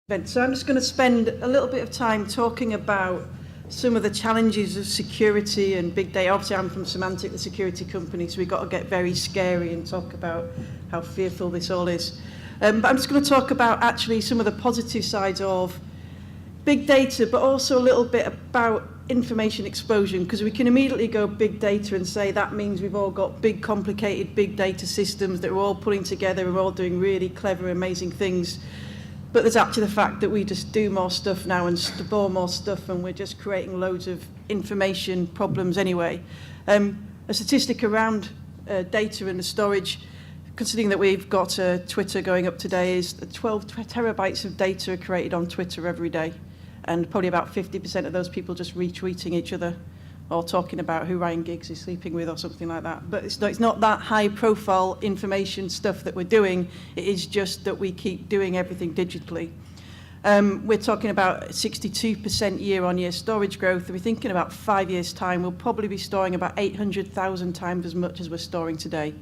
So I'm just going to spend a little bit of time talking about some of the challenges of security and big data. Obviously, I'm from Symantec, the security company, so we've got to get very scary and talk about how fearful this all is. But I'm just going to talk about actually some of the positive sides of big data, but also a little bit about information explosion, because we can immediately go big data and say that means we've all got big, complicated, big data systems that we're all putting together, we're all doing really clever, amazing things. But there's actually the fact that we just do more stuff now and store more stuff, and we're just creating loads of information problems anyway. A statistic around data and the storage, considering that we've got Twitter going up today, is that 12 terabytes of data are created on Twitter every day, and probably about 50% of those people just retweeting each other or talking about who Ryan Giggs is sleeping with or something like that. But it's not that high-profile information stuff that we're doing. It is just that we keep doing everything digitally. We're talking about 62% year-on-year storage growth, and we're thinking about 5 years' time, we'll probably be storing about 800,000 times as much as we're storing today.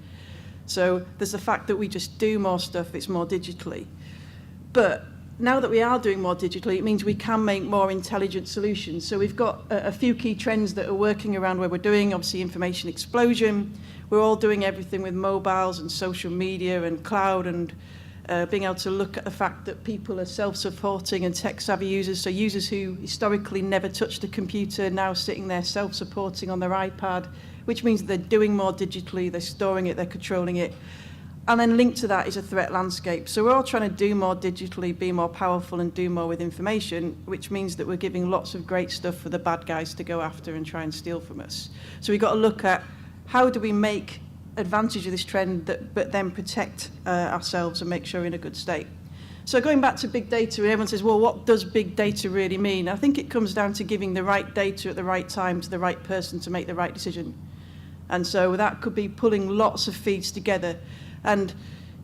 So there's the fact that we just do more stuff, it's more digitally. But now that we are doing more digitally, it means we can make more intelligent solutions. So we've got a few key trends that are working around where we're doing, obviously information explosion. We're all doing everything with mobiles and social media and cloud, and being able to look at the fact that people are self-supporting and tech-savvy users, so users who historically never touched a computer now sitting there self-supporting on their iPad, which means they're doing more digitally, they're storing it, they're controlling it. And then linked to that is a threat landscape. So we're all trying to do more digitally, be more powerful and do more with information, which means that we're giving lots of great stuff for the bad guys to go after and try and steal from us. So we've got to look at how do we make advantage of this trend but then protect ourselves and make sure we're in a good state. So going back to big data, everyone says, well, what does big data really mean? I think it comes down to giving the right data at the right time to the right person to make the right decision. And so that could be pulling lots of feeds together. And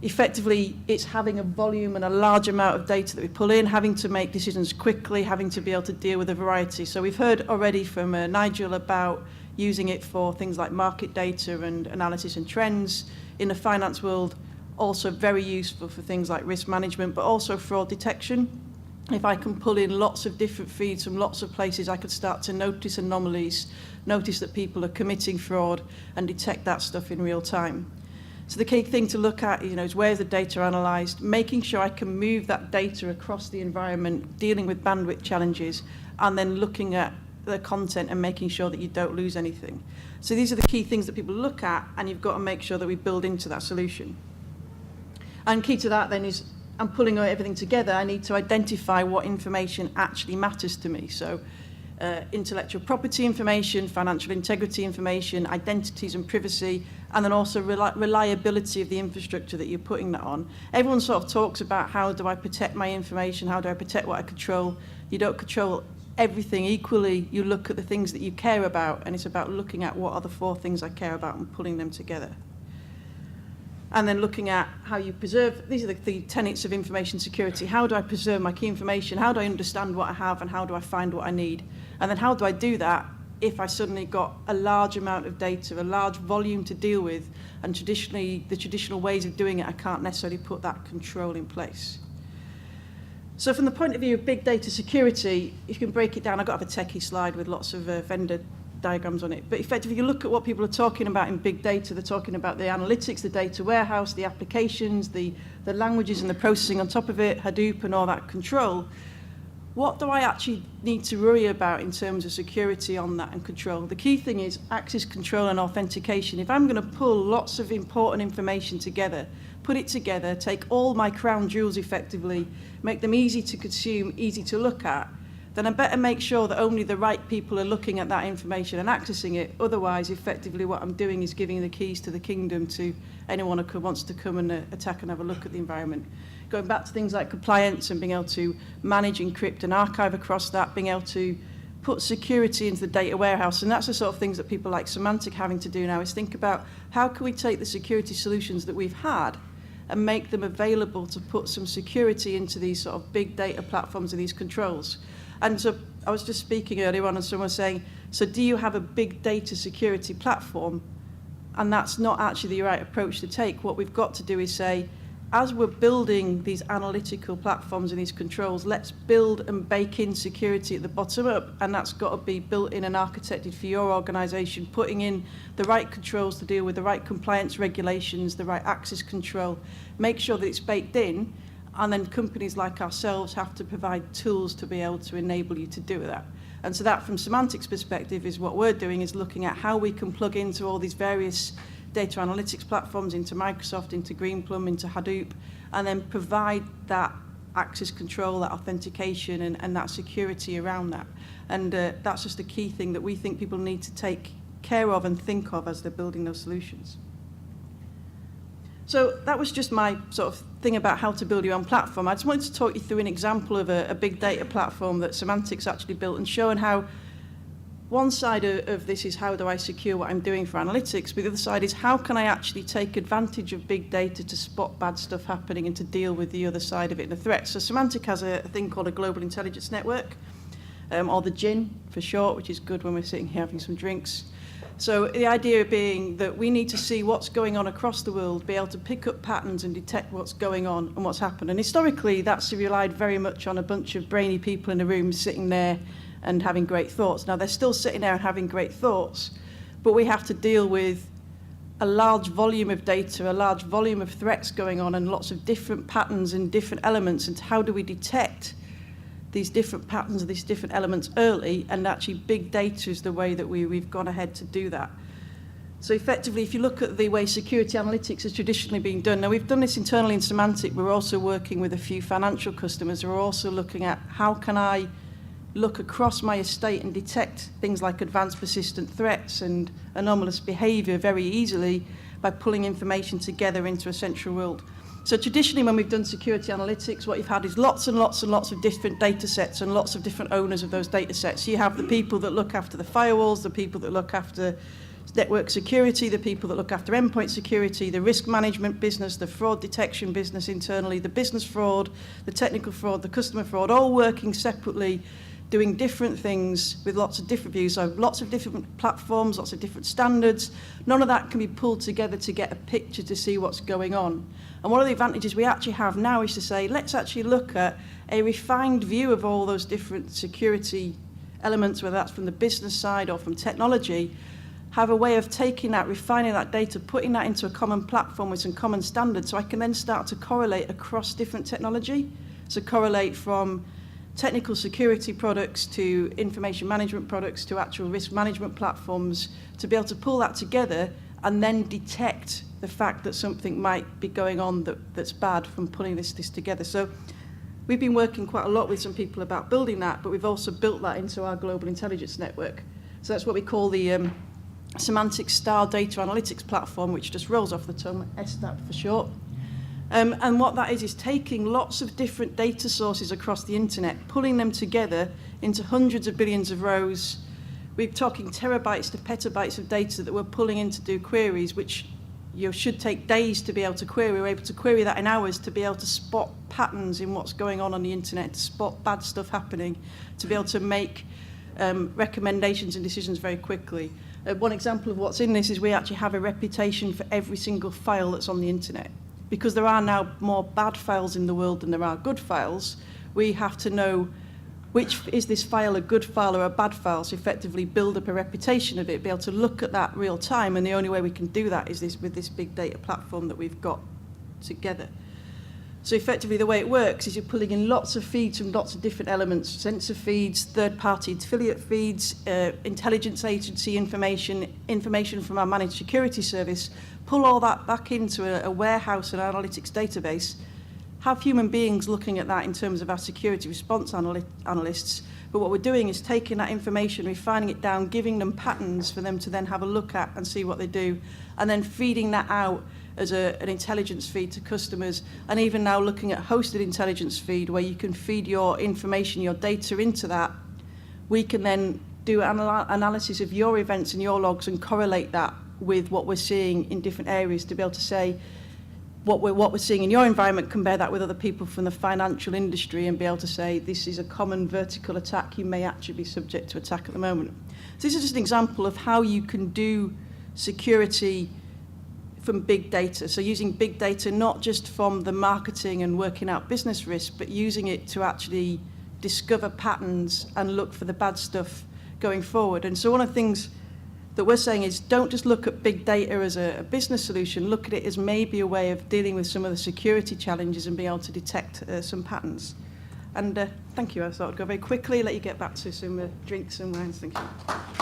effectively, it's having a volume and a large amount of data that we pull in, having to make decisions quickly, having to be able to deal with a variety. So we've heard already from Nigel about using it for things like market data and analysis and trends. In the finance world, also very useful for things like risk management, but also fraud detection. If I can pull in lots of different feeds from lots of places, I could start to notice anomalies, notice that people are committing fraud, and detect that stuff in real time. So the key thing to look at, is where's the data analysed, making sure I can move that data across the environment, dealing with bandwidth challenges, and then looking at the content and making sure that you don't lose anything. So these are the key things that people look at, and you've got to make sure that we build into that solution. And key to that then is I'm pulling everything together. I need to identify what information actually matters to me. So intellectual property information, financial integrity information, identities and privacy, and then also reliability of the infrastructure that you're putting that on. Everyone sort of talks about how do I protect my information, how do I protect what I control. You don't control everything equally. You look at the things that you care about, and it's about looking at what are the 4 things I care about and pulling them together. And then looking at how you preserve, these are the tenets of information security. How do I preserve my key information? How do I understand what I have, and how do I find what I need? And then how do I do that if I suddenly got a large amount of data, a large volume to deal with, and traditionally, the traditional ways of doing it, I can't necessarily put that control in place. So from the point of view of big data security, if you can break it down, I've got to have a techie slide with lots of vendor diagrams on it. But effectively, if you look at what people are talking about in big data, they're talking about the analytics, the data warehouse, the applications, the languages and the processing on top of it, Hadoop and all that control. What do I actually need to worry about in terms of security on that and control? The key thing is access control and authentication. If I'm going to pull lots of important information together, put it together, take all my crown jewels effectively, make them easy to consume, easy to look at, then I better make sure that only the right people are looking at that information and accessing it. Otherwise, effectively, what I'm doing is giving the keys to the kingdom to anyone who wants to come and attack and have a look at the environment. Going back to things like compliance and being able to manage, encrypt and archive across that, being able to put security into the data warehouse. And that's the sort of things that people like Symantec having to do now, is think about how can we take the security solutions that we've had and make them available to put some security into these sort of big data platforms and these controls. And so I was just speaking earlier on and someone was saying, so do you have a big data security platform? And that's not actually the right approach to take. What we've got to do is say, as we're building these analytical platforms and these controls, let's build and bake in security at the bottom up, and that's got to be built in and architected for your organisation, putting in the right controls to deal with the right compliance regulations, the right access control, make sure that it's baked in, and then companies like ourselves have to provide tools to be able to enable you to do that. And so that, from Symantec's perspective, is what we're doing, is looking at how we can plug into all these various data analytics platforms, into Microsoft, into Greenplum, into Hadoop, and then provide that access control, that authentication, and that security around that. And that's just a key thing that we think people need to take care of and think of as they're building those solutions. So that was just my sort of thing about how to build your own platform. I just wanted to talk you through an example of a big data platform that Symantec's actually built, and showing how one side of this is how do I secure what I'm doing for analytics, but the other side is how can I actually take advantage of big data to spot bad stuff happening and to deal with the other side of it and the threats. So Symantec has a thing called a Global Intelligence Network, or the GIN for short, which is good when we're sitting here having some drinks. So the idea being that we need to see what's going on across the world, be able to pick up patterns and detect what's going on and what's happened. And historically, that's relied very much on a bunch of brainy people in a room sitting there and having great thoughts. Now, they're still sitting there and having great thoughts, but we have to deal with a large volume of data, a large volume of threats going on, and lots of different patterns and different elements. And how do we detect these different patterns and these different elements early? And actually big data is the way that we've gone ahead to do that. So effectively, if you look at the way security analytics has traditionally been done, now we've done this internally in Symantec, we're also working with a few financial customers who are also looking at how can I look across my estate and detect things like advanced persistent threats and anomalous behaviour very easily by pulling information together into a central world. So traditionally, when we've done security analytics, what you've had is lots and lots and lots of different data sets and lots of different owners of those data sets. You have the people that look after the firewalls, the people that look after network security, the people that look after endpoint security, the risk management business, the fraud detection business internally, the business fraud, the technical fraud, the customer fraud, all working separately, doing different things with lots of different views. So lots of different platforms, lots of different standards. None of that can be pulled together to get a picture to see what's going on. And one of the advantages we actually have now is to say, let's actually look at a refined view of all those different security elements, whether that's from the business side or from technology, have a way of taking that, refining that data, putting that into a common platform with some common standards, so I can then start to correlate across different technology. So correlate from technical security products to information management products to actual risk management platforms, to be able to pull that together and then detect the fact that something might be going on that's bad from pulling this together. So we've been working quite a lot with some people about building that, but we've also built that into our Global Intelligence Network. So that's what we call the Symantec Star Data Analytics Platform, which just rolls off the tongue, SDAP for short. And what that is taking lots of different data sources across the internet, pulling them together into hundreds of billions of rows. We're talking terabytes to petabytes of data that we're pulling in to do queries, which should take days to be able to query. We're able to query that in hours to be able to spot patterns in what's going on the internet, to spot bad stuff happening, to be able to make recommendations and decisions very quickly. One example of what's in this is we actually have a reputation for every single file that's on the internet. Because there are now more bad files in the world than there are good files, we have to know which is this file a good file or a bad file, so effectively build up a reputation of it, be able to look at that real time, and the only way we can do that is with this big data platform that we've got together. So effectively the way it works is you're pulling in lots of feeds from lots of different elements, sensor feeds, third-party affiliate feeds, intelligence agency information from our managed security service, pull all that back into a warehouse and analytics database, have human beings looking at that in terms of our security response analysts, but what we're doing is taking that information, refining it down, giving them patterns for them to then have a look at and see what they do, and then feeding that out as an intelligence feed to customers, and even now looking at hosted intelligence feed where you can feed your information, your data into that. We can then do analysis of your events and your logs and correlate that with what we're seeing in different areas to be able to say what we're seeing in your environment, compare that with other people from the financial industry and be able to say this is a common vertical attack, you may actually be subject to attack at the moment. So this is just an example of how you can do security from big data. So using big data not just from the marketing and working out business risk, but using it to actually discover patterns and look for the bad stuff going forward. And so one of the things that we're saying is don't just look at big data as a business solution, look at it as maybe a way of dealing with some of the security challenges and being able to detect some patterns. And thank you. I thought I'd go very quickly, let you get back to some drinks and wines. Thank you.